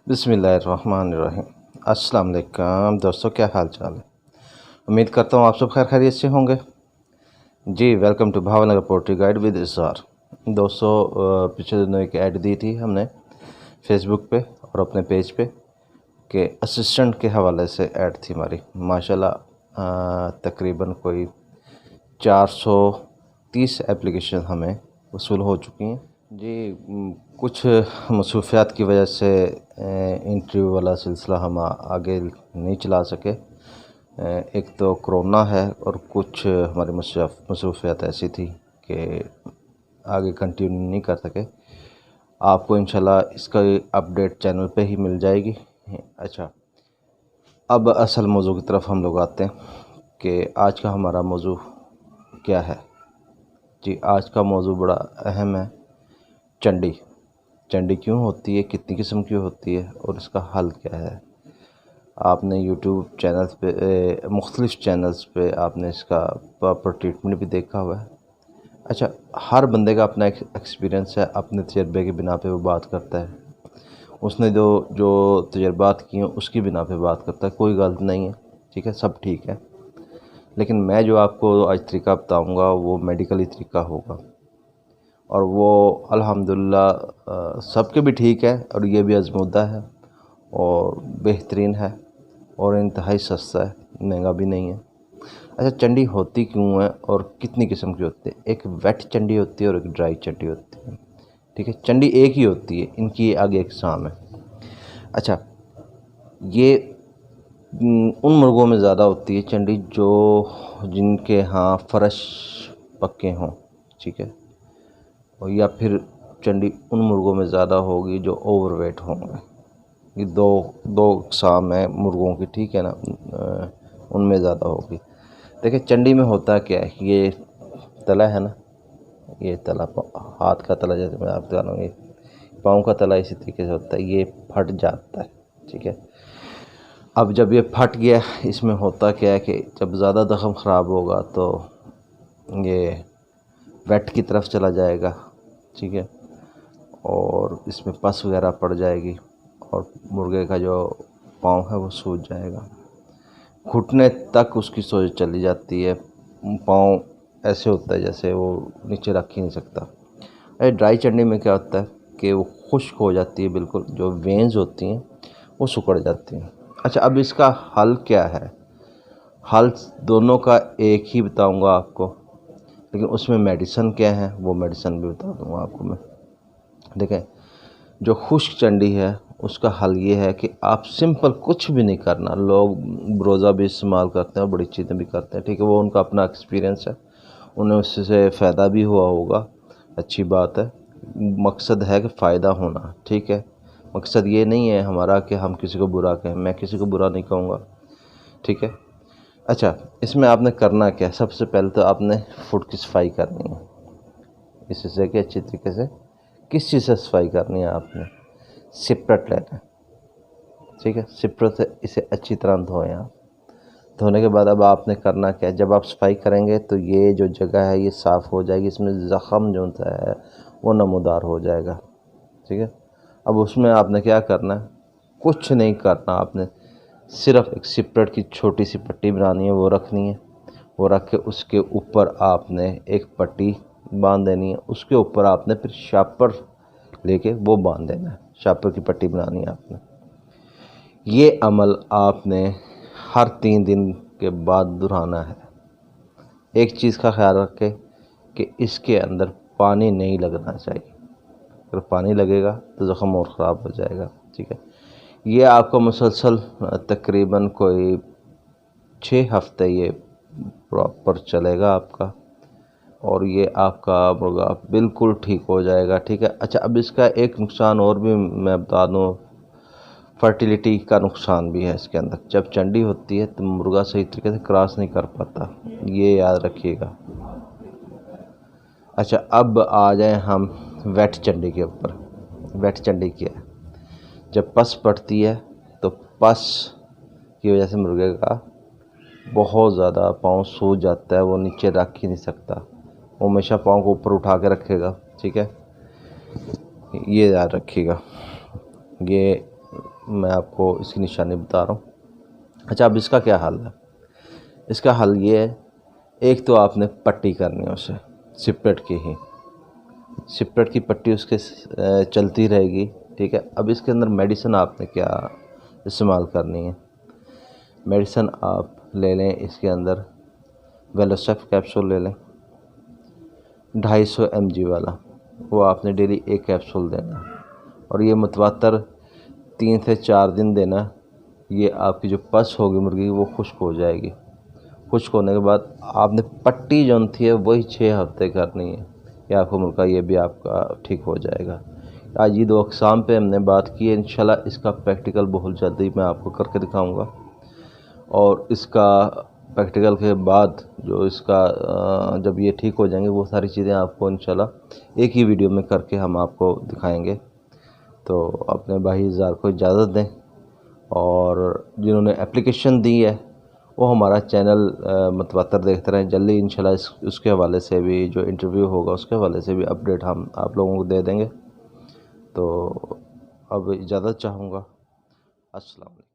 بسم اللہ الرحمن الرحیم۔ السلام علیکم دوستو، کیا حال چال ہے؟ امید کرتا ہوں آپ سب خیر خیریت سے ہوں گے۔ جی welcome to Bahawalnagar poultry guide with Izhar. دوستو پچھلے دنوں ایک ایڈ دی تھی ہم نے فیس بک پہ اور اپنے پیج پہ کہ اسسٹنٹ کے حوالے سے ایڈ تھی ہماری، ماشاءاللہ تقریباً کوئی 430 اپلیکیشن ہمیں وصول ہو چکی ہیں۔ جی کچھ مصروفیات کی وجہ سے انٹرویو والا سلسلہ ہم آگے نہیں چلا سکے۔ ایک تو کرونا ہے اور کچھ ہماری مصروفیات ایسی تھی کہ آگے کنٹینیو نہیں کر سکے۔ آپ کو انشاءاللہ اس کا اپڈیٹ چینل پہ ہی مل جائے گی۔ اچھا، اب اصل موضوع کی طرف ہم لوگ آتے ہیں کہ آج کا ہمارا موضوع کیا ہے۔ جی آج کا موضوع بڑا اہم ہے، چنڈی۔ چنڈی کیوں ہوتی ہے، کتنی قسم کی ہوتی ہے اور اس کا حل کیا ہے۔ آپ نے یوٹیوب چینلز پہ مختلف چینلز پہ آپ نے اس کا پراپر ٹریٹمنٹ بھی دیکھا ہوا ہے۔ اچھا، ہر بندے کا اپنا ایکسپیرینس ہے، اپنے تجربے کی بنا پہ وہ بات کرتا ہے۔ اس نے جو تجربات کی ہیں اس کی بنا پہ بات کرتا ہے، کوئی غلط نہیں ہے، ٹھیک ہے، سب ٹھیک ہے۔ لیکن میں جو آپ کو آج طریقہ بتاؤں گا وہ میڈیکلی طریقہ ہوگا، اور وہ الحمدللہ سب کے بھی ٹھیک ہے، اور یہ بھی آزمودہ ہے اور بہترین ہے اور انتہائی سستا ہے، مہنگا بھی نہیں ہے۔ اچھا، چنڈی ہوتی کیوں ہے اور کتنی قسم کی ہوتی ہے؟ ایک ویٹ چنڈی ہوتی ہے اور ایک ڈرائی چنڈی ہوتی ہے، ٹھیک ہے۔ چنڈی ایک ہی ہوتی ہے، ان کی آگے اقسام ہے۔ اچھا، یہ ان مرغوں میں زیادہ ہوتی ہے چنڈی جن کے ہاں فرش پکے ہوں، ٹھیک ہے، یا پھر چنڈی ان مرغوں میں زیادہ ہوگی جو اوور ویٹ ہوں گے۔ یہ دو اقسام ہیں مرغوں کی، ٹھیک ہے نا، ان میں زیادہ ہوگی۔ دیکھیں چنڈی میں ہوتا کیا ہے، یہ تلا ہے نا، یہ تلا ہاتھ کا تلا، جیسے میں آپ بتا رہا ہوں، یہ پاؤں کا تلا اسی طریقے سے ہوتا ہے، یہ پھٹ جاتا ہے، ٹھیک ہے۔ اب جب یہ پھٹ گیا، اس میں ہوتا کیا ہے کہ جب زیادہ زخم خراب ہوگا تو یہ ویٹ کی طرف چلا جائے گا، ٹھیک ہے، اور اس میں پس وغیرہ پڑ جائے گی اور مرغے کا جو پاؤں ہے وہ سوج جائے گا، گھٹنے تک اس کی سوج چلی جاتی ہے، پاؤں ایسے ہوتا ہے جیسے وہ نیچے رکھ ہی نہیں سکتا۔ ڈرائی چنڈی میں کیا ہوتا ہے کہ وہ خشک ہو جاتی ہے، بالکل جو وینز ہوتی ہیں وہ سکڑ جاتی ہیں۔ اچھا، اب اس کا حل کیا ہے؟ حل دونوں کا ایک ہی بتاؤں گا آپ کو، لیکن اس میں میڈیسن کیا ہے وہ میڈیسن بھی بتا دوں گا آپ کو میں۔ دیکھیں، جو خشک چنڈی ہے اس کا حل یہ ہے کہ آپ سمپل کچھ بھی نہیں کرنا۔ لوگ بروزہ بھی استعمال کرتے ہیں اور بڑی چیزیں بھی کرتے ہیں، ٹھیک ہے، وہ ان کا اپنا ایکسپیرینس ہے، انہیں اس سے فائدہ بھی ہوا ہوگا، اچھی بات ہے۔ مقصد ہے کہ فائدہ ہونا، ٹھیک ہے، مقصد یہ نہیں ہے ہمارا کہ ہم کسی کو برا کہیں، میں کسی کو برا نہیں کہوں گا، ٹھیک ہے۔ اچھا، اس میں آپ نے کرنا کیا ہے؟ سب سے پہلے تو آپ نے فوڈ کی صفائی کرنی ہے، اس سے کہ اچھی طریقے سے کس چیز سے صفائی کرنی ہے؟ آپ نے سپرٹ لینا ہے، ٹھیک ہے، سپرٹ سے اسے اچھی طرح دھوئیں آپ۔ دھونے کے بعد اب آپ نے کرنا کیا ہے؟ جب آپ صفائی کریں گے تو یہ جو جگہ ہے یہ صاف ہو جائے گی، اس میں زخم جو ہوتا ہے وہ نمودار ہو جائے گا، ٹھیک ہے۔ اب اس میں آپ نے کیا کرنا ہے؟ کچھ نہیں کرنا، آپ نے صرف ایک سپرٹ کی چھوٹی سی پٹی بنانی ہے، وہ رکھنی ہے، وہ رکھ کے اس کے اوپر آپ نے ایک پٹی باندھ دینی ہے، اس کے اوپر آپ نے پھر شاپر لے کے وہ باندھ دینا ہے، شاپر کی پٹی بنانی ہے آپ نے۔ یہ عمل آپ نے ہر 3 دن کے بعد دہرانا ہے۔ ایک چیز کا خیال رکھیں کہ اس کے اندر پانی نہیں لگنا چاہیے، اگر پانی لگے گا تو زخم اور خراب ہو جائے گا، ٹھیک ہے۔ یہ آپ کو مسلسل تقریباً کوئی 6 ہفتے یہ پراپر چلے گا آپ کا، اور یہ آپ کا مرغا بالکل ٹھیک ہو جائے گا، ٹھیک ہے۔ اچھا، اب اس کا ایک نقصان اور بھی میں بتا دوں، فرٹیلیٹی کا نقصان بھی ہے اس کے اندر۔ جب چنڈی ہوتی ہے تو مرغا صحیح طریقے سے کراس نہیں کر پاتا، یہ یاد رکھیے گا۔ اچھا، اب آ جائیں ہم ویٹ چنڈی کے اوپر۔ ویٹ چنڈی کیا ہے؟ جب پس پڑتی ہے تو پس کی وجہ سے مرغے کا بہت زیادہ پاؤں سوج جاتا ہے، وہ نیچے رکھ ہی نہیں سکتا، وہ ہمیشہ پاؤں کو اوپر اٹھا کے رکھے گا، ٹھیک ہے، یہ یاد رکھیے گا۔ یہ میں آپ کو اس کی نشانی بتا رہا ہوں۔ اچھا، اب اس کا کیا حل ہے؟ اس کا حل یہ ہے، ایک تو آپ نے پٹی کرنی ہے اسے، سپریٹ کی پٹی اس کے چلتی رہے گی، ٹھیک ہے۔ اب اس کے اندر میڈیسن آپ نے کیا استعمال کرنی ہے؟ میڈیسن آپ لے لیں، اس کے اندر ویلوسیف کیپسول لے لیں 250 mg والا، وہ آپ نے ڈیلی ایک کیپسول دینا، اور یہ متواتر 3 سے 4 دن دینا۔ یہ آپ کی جو پس ہوگی مرغی وہ خشک ہو جائے گی۔ خشک ہونے کے بعد آپ نے پٹی جو تھی ہے وہی 6 ہفتے کرنی ہے، یہ آپ کو مرغا یہ بھی آپ کا ٹھیک ہو جائے گا۔ آج یہ 2 اقسام پہ ہم نے بات کی ہے، انشاءاللہ اس کا پریکٹیکل بہت جلدی میں آپ کو کر کے دکھاؤں گا، اور اس کا پریکٹیکل کے بعد جو اس کا جب یہ ٹھیک ہو جائیں گے وہ ساری چیزیں آپ کو انشاءاللہ ایک ہی ویڈیو میں کر کے ہم آپ کو دکھائیں گے۔ تو اپنے بھائی زار کو اجازت دیں، اور جنہوں نے اپلیکیشن دی ہے وہ ہمارا چینل متواتر دیکھتے رہیں۔ جلدی انشاءاللہ اس کے حوالے سے بھی جو انٹرویو ہوگا اس کے حوالے سے بھی اپڈیٹ ہم آپ لوگوں کو دے دیں گے۔ تو اب اجازت چاہوں گا، السلام علیکم۔